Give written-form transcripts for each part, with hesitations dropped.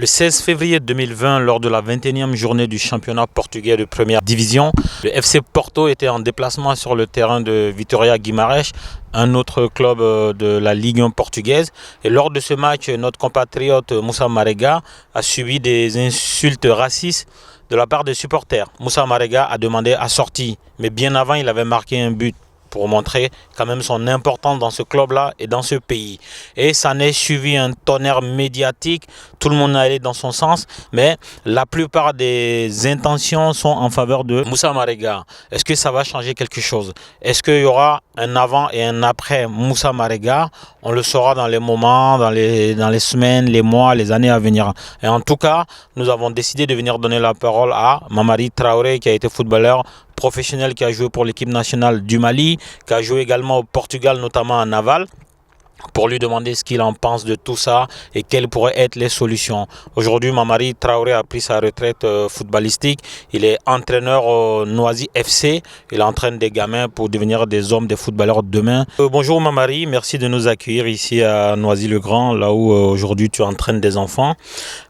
Le 16 février 2020, lors de la 21e journée du championnat portugais de première division, le FC Porto était en déplacement sur le terrain de Vitória Guimarães, un autre club de la Ligue 1 portugaise. Et lors de ce match, notre compatriote Moussa Marega a subi des insultes racistes de la part des supporters. Moussa Marega a demandé à sortir, mais bien avant, il avait marqué un but pour montrer quand même son importance dans ce club-là et dans ce pays. Et ça n'est suivi un tonnerre médiatique, tout le monde est allé dans son sens, mais la plupart des intentions sont en faveur de Moussa Marega. Est-ce que ça va changer quelque chose? Est-ce qu'il y aura un avant et un après Moussa Marega? On le saura dans les moments, dans les semaines, les mois, les années à venir. Et en tout cas, nous avons décidé de venir donner la parole à Mamadi Traoré, qui a été footballeur professionnel, qui a joué pour l'équipe nationale du Mali, qui a joué également au Portugal, notamment à Naval, pour lui demander ce qu'il en pense de tout ça et quelles pourraient être les solutions. Aujourd'hui, Mamadi Traoré a pris sa retraite footballistique. Il est entraîneur au Noisy FC. Il entraîne des gamins pour devenir des hommes, des footballeurs de demain. Bonjour Mamadi, merci de nous accueillir ici à Noisy-le-Grand, là où aujourd'hui tu entraînes des enfants.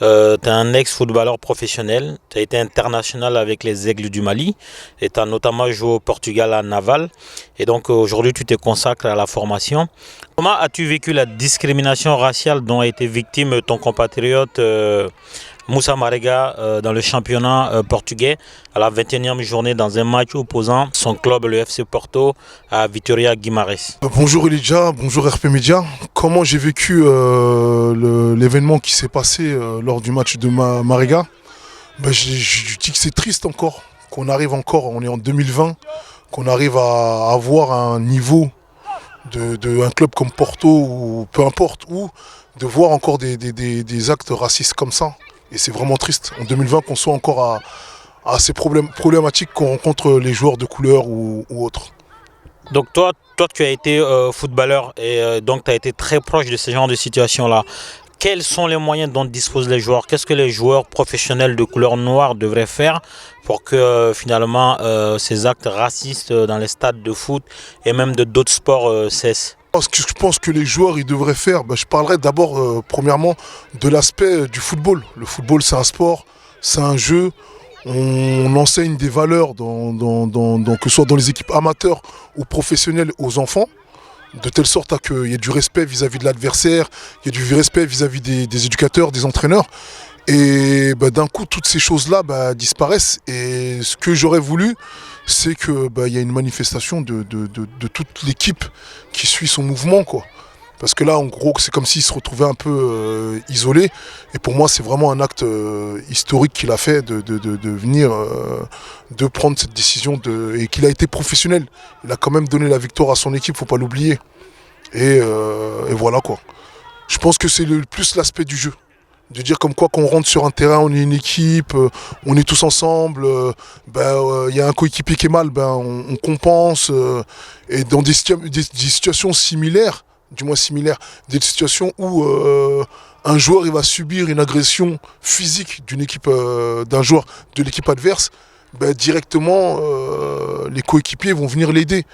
Tu es un ex-footballeur professionnel. Tu as été international avec les Aigles du Mali et tu as notamment joué au Portugal à Naval. Et donc aujourd'hui, tu te consacres à la formation. Comment as-tu vécu la discrimination raciale dont a été victime ton compatriote Moussa Marega dans le championnat portugais à la 21e journée dans un match opposant son club, le FC Porto, à Vitória Guimarães? Bonjour Elijah, bonjour RP Media. Comment j'ai vécu l'événement qui s'est passé lors du match de Marega? Je dis que c'est triste encore, qu'on arrive encore, on est en 2020, qu'on arrive à avoir un niveau de un club comme Porto ou peu importe où, de voir encore des actes racistes comme ça. Et c'est vraiment triste en 2020 qu'on soit encore à ces problématiques qu'on rencontre les joueurs de couleur ou autres. Donc toi tu as été footballeur et donc tu as été très proche de ce genre de situation-là. Quels sont les moyens dont disposent les joueurs? Qu'est-ce que les joueurs professionnels de couleur noire devraient faire pour que finalement ces actes racistes dans les stades de foot et même de d'autres sports cessent? Je pense que les joueurs ils devraient faire, je parlerai d'abord premièrement de l'aspect du football. Le football c'est un sport, c'est un jeu. On enseigne des valeurs que ce soit dans les équipes amateurs ou professionnelles aux enfants, de telle sorte qu'il y ait du respect vis-à-vis de l'adversaire, il y ait du respect vis-à-vis des éducateurs, des entraîneurs. Et d'un coup, toutes ces choses-là disparaissent. Et ce que j'aurais voulu, c'est qu'il y ait une manifestation de toute l'équipe qui suit son mouvement, quoi. Parce que là, en gros, c'est comme s'il se retrouvait un peu isolé. Et pour moi, c'est vraiment un acte historique qu'il a fait de venir, de prendre cette décision et qu'il a été professionnel. Il a quand même donné la victoire à son équipe, faut pas l'oublier. Et voilà quoi. Je pense que c'est plus l'aspect du jeu. De dire comme quoi qu'on rentre sur un terrain, on est une équipe, on est tous ensemble, y a un coéquipier qui est mal, on compense. Et dans des situations similaires, du moins similaires, des situations où un joueur il va subir une agression physique d'une équipe, d'un joueur de l'équipe adverse, directement les coéquipiers vont venir l'aider.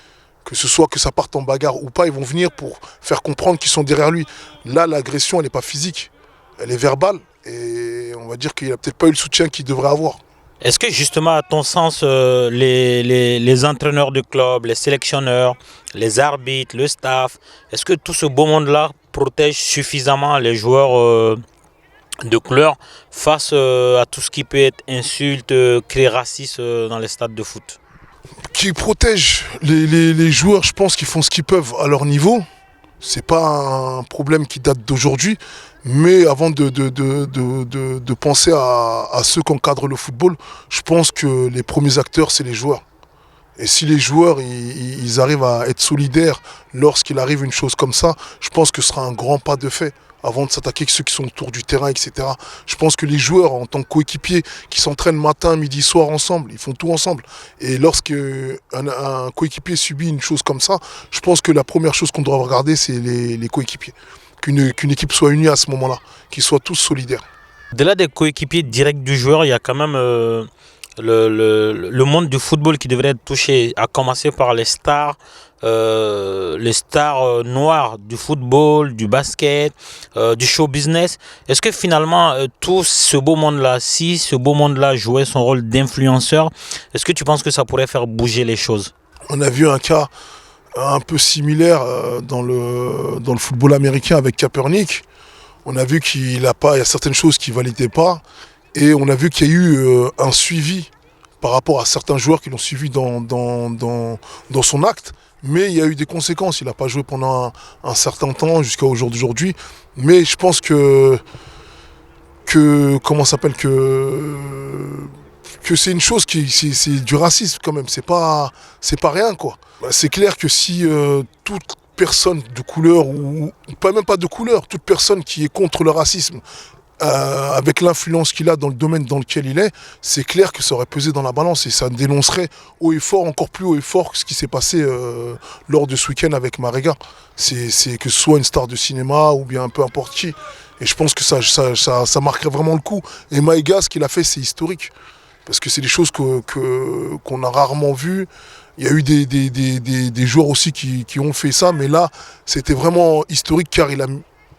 Que ce soit que ça parte en bagarre ou pas, ils vont venir pour faire comprendre qu'ils sont derrière lui. Là, l'agression, elle n'est pas physique, elle est verbale. Et on va dire qu'il n'a peut-être pas eu le soutien qu'il devrait avoir. Est-ce que justement, à ton sens, les entraîneurs de club, les sélectionneurs, les arbitres, le staff, est-ce que tout ce beau monde-là protège suffisamment les joueurs de couleur face à tout ce qui peut être insulte, cris racistes dans les stades de foot? Qui protège les joueurs, je pense qu'ils font ce qu'ils peuvent à leur niveau. C'est pas un problème qui date d'aujourd'hui, mais avant de penser à ceux qui encadrent le football, je pense que les premiers acteurs, c'est les joueurs. Et si les joueurs ils arrivent à être solidaires lorsqu'il arrive une chose comme ça, je pense que ce sera un grand pas de fait avant de s'attaquer avec ceux qui sont autour du terrain, etc. Je pense que les joueurs, en tant que coéquipiers, qui s'entraînent matin, midi, soir ensemble, ils font tout ensemble. Et lorsqu'un coéquipier subit une chose comme ça, je pense que la première chose qu'on doit regarder, c'est les coéquipiers. Qu'une équipe soit unie à ce moment-là, qu'ils soient tous solidaires. Au-delà des coéquipiers directs du joueur, il y a quand même le monde du football qui devrait être touché, à commencer par les stars les stars noires du football, du basket, du show business. Est-ce que finalement, tout ce beau monde-là, si ce beau monde-là jouait son rôle d'influenceur, est-ce que tu penses que ça pourrait faire bouger les choses? On a vu un cas un peu similaire dans le football américain avec Kaepernick. On a vu il y a certaines choses qui ne validaient pas. Et on a vu qu'il y a eu un suivi par rapport à certains joueurs qui l'ont suivi dans son acte. Mais il y a eu des conséquences. Il n'a pas joué pendant un certain temps jusqu'au jour d'aujourd'hui. Mais je pense que c'est une chose c'est du racisme quand même. C'est pas rien quoi. C'est clair que si toute personne de couleur ou pas même pas de couleur, toute personne qui est contre le racisme avec l'influence qu'il a dans le domaine dans lequel il est, c'est clair que ça aurait pesé dans la balance et ça dénoncerait haut et fort, encore plus haut et fort que ce qui s'est passé lors de ce week-end avec Marega. C'est que ce soit une star de cinéma ou bien peu importe qui. Et je pense que ça marquerait vraiment le coup. Et Maïga, ce qu'il a fait, c'est historique. Parce que c'est des choses qu'on a rarement vues. Il y a eu des joueurs aussi qui ont fait ça, mais là, c'était vraiment historique car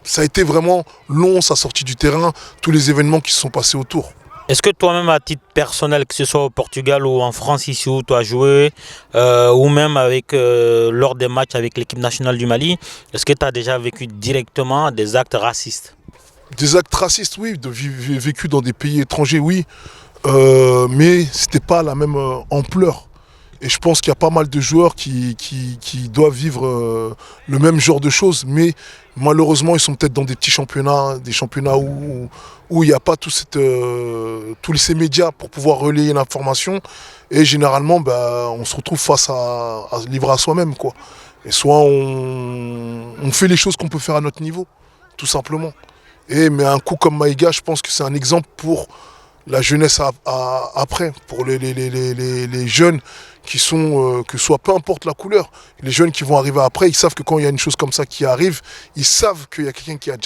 ça a été vraiment long, sa sortie du terrain, tous les événements qui se sont passés autour. Est-ce que toi-même, à titre personnel, que ce soit au Portugal ou en France, ici où tu as joué, ou même lors des matchs avec l'équipe nationale du Mali, est-ce que tu as déjà vécu directement des actes racistes? Des actes racistes, oui, vécu dans des pays étrangers, oui, mais c'était pas la même ampleur. Et je pense qu'il y a pas mal de joueurs qui doivent vivre le même genre de choses, mais malheureusement ils sont peut-être dans des petits championnats, des championnats où il n'y a pas tous ces médias pour pouvoir relayer l'information. Et généralement, on se retrouve face à livrer à soi-même, quoi. Et soit on fait les choses qu'on peut faire à notre niveau, tout simplement. Mais un coup comme Maïga, je pense que c'est un exemple pour la jeunesse après, pour les jeunes qui sont, que ce soit peu importe la couleur, les jeunes qui vont arriver après, ils savent que quand il y a une chose comme ça qui arrive, ils savent qu'il y a quelqu'un qui a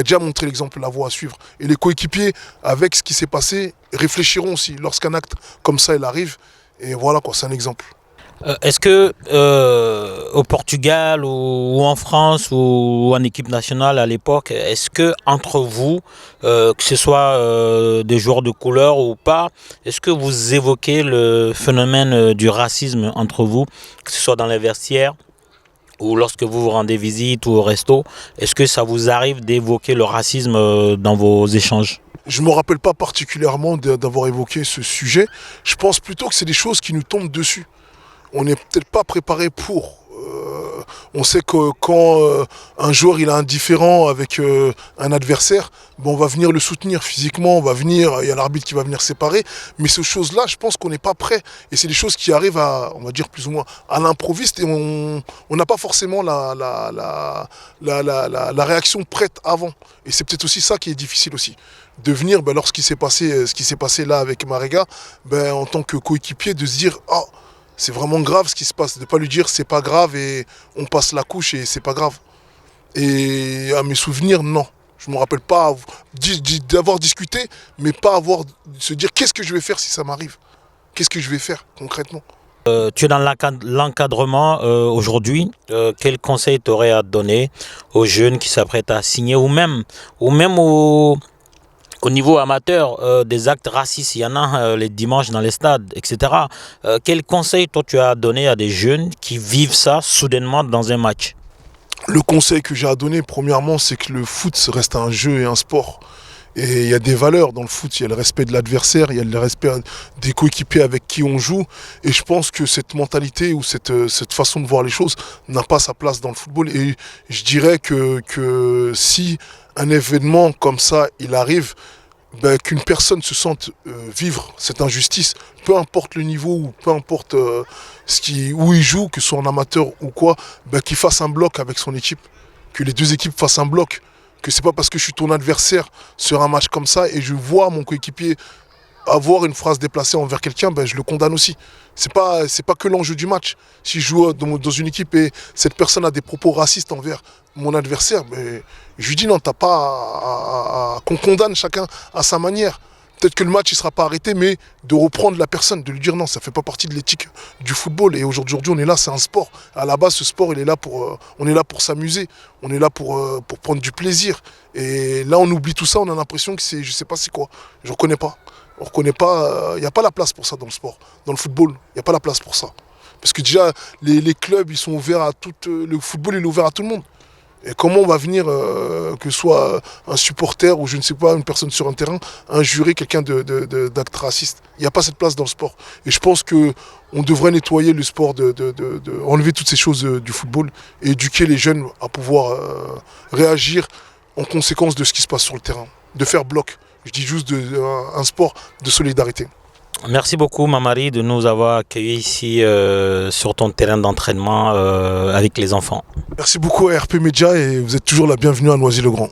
déjà montré l'exemple, la voie à suivre. Et les coéquipiers, avec ce qui s'est passé, réfléchiront aussi lorsqu'un acte comme ça il arrive. Et voilà quoi, c'est un exemple. Est-ce que au Portugal ou en France ou en équipe nationale à l'époque, est-ce que entre vous, que ce soit des joueurs de couleur ou pas, est-ce que vous évoquez le phénomène du racisme entre vous, que ce soit dans les vestiaires ou lorsque vous vous rendez visite ou au resto, est-ce que ça vous arrive d'évoquer le racisme dans vos échanges? Je ne me rappelle pas particulièrement d'avoir évoqué ce sujet. Je pense plutôt que c'est des choses qui nous tombent dessus. On n'est peut-être pas préparé pour. On sait que quand un joueur il est indifférent avec un adversaire, on va venir le soutenir physiquement, il y a l'arbitre qui va venir séparer. Mais ces choses-là, je pense qu'on n'est pas prêt. Et c'est des choses qui arrivent on va dire plus ou moins à l'improviste et on n'a pas forcément la réaction prête avant. Et c'est peut-être aussi ça qui est difficile aussi. De venir, lorsqu'il s'est passé ce qui s'est passé là avec Marega, en tant que coéquipier, de se dire oh, c'est vraiment grave ce qui se passe, de ne pas lui dire c'est pas grave et on passe la couche et c'est pas grave. Et à mes souvenirs, non. Je ne me rappelle pas d'avoir discuté, mais pas se dire qu'est-ce que je vais faire si ça m'arrive. Qu'est-ce que je vais faire concrètement. Tu es dans l'encadrement aujourd'hui. Quel conseil tu aurais à donner aux jeunes qui s'apprêtent à signer ou même au niveau amateur, des actes racistes, il y en a les dimanches dans les stades, etc. Quel conseil toi tu as à donner à des jeunes qui vivent ça soudainement dans un match? Le conseil que j'ai à donner, premièrement, c'est que le foot reste un jeu et un sport. Et il y a des valeurs dans le foot, il y a le respect de l'adversaire, il y a le respect des coéquipiers avec qui on joue. Et je pense que cette mentalité ou cette façon de voir les choses n'a pas sa place dans le football. Et je dirais que si un événement comme ça, il arrive, qu'une personne se sente vivre cette injustice, peu importe le niveau ou peu importe où il joue, que ce soit en amateur ou quoi, qu'il fasse un bloc avec son équipe, que les deux équipes fassent un bloc. Que c'est pas parce que je suis ton adversaire sur un match comme ça et je vois mon coéquipier avoir une phrase déplacée envers quelqu'un, je le condamne aussi. C'est pas que l'enjeu du match. Si je joue dans une équipe et cette personne a des propos racistes envers mon adversaire, je lui dis non, t'as pas qu'on condamne chacun à sa manière. peut-être que le match ne sera pas arrêté, mais de reprendre la personne, de lui dire non, ça ne fait pas partie de l'éthique du football. Et aujourd'hui, on est là, c'est un sport. À la base, ce sport, on est là pour s'amuser, on est là pour prendre du plaisir. Et là, on oublie tout ça, on a l'impression que c'est, je ne sais pas c'est quoi, je ne reconnais pas. On ne reconnaît pas, il n'y a pas la place pour ça dans le sport. Dans le football, il n'y a pas la place pour ça. Parce que déjà, les clubs, ils sont ouverts à tout, le football, il est ouvert à tout le monde. Et comment on va venir, que ce soit un supporter ou je ne sais pas, une personne sur un terrain, injurer quelqu'un d'acte raciste. Il n'y a pas cette place dans le sport. Et je pense qu'on devrait nettoyer le sport, enlever toutes ces choses du football et éduquer les jeunes à pouvoir réagir en conséquence de ce qui se passe sur le terrain. De faire bloc. Je dis juste un sport de solidarité. Merci beaucoup Mamary de nous avoir accueillis ici sur ton terrain d'entraînement avec les enfants. Merci beaucoup à RP Média et vous êtes toujours la bienvenue à Noisy-le-Grand.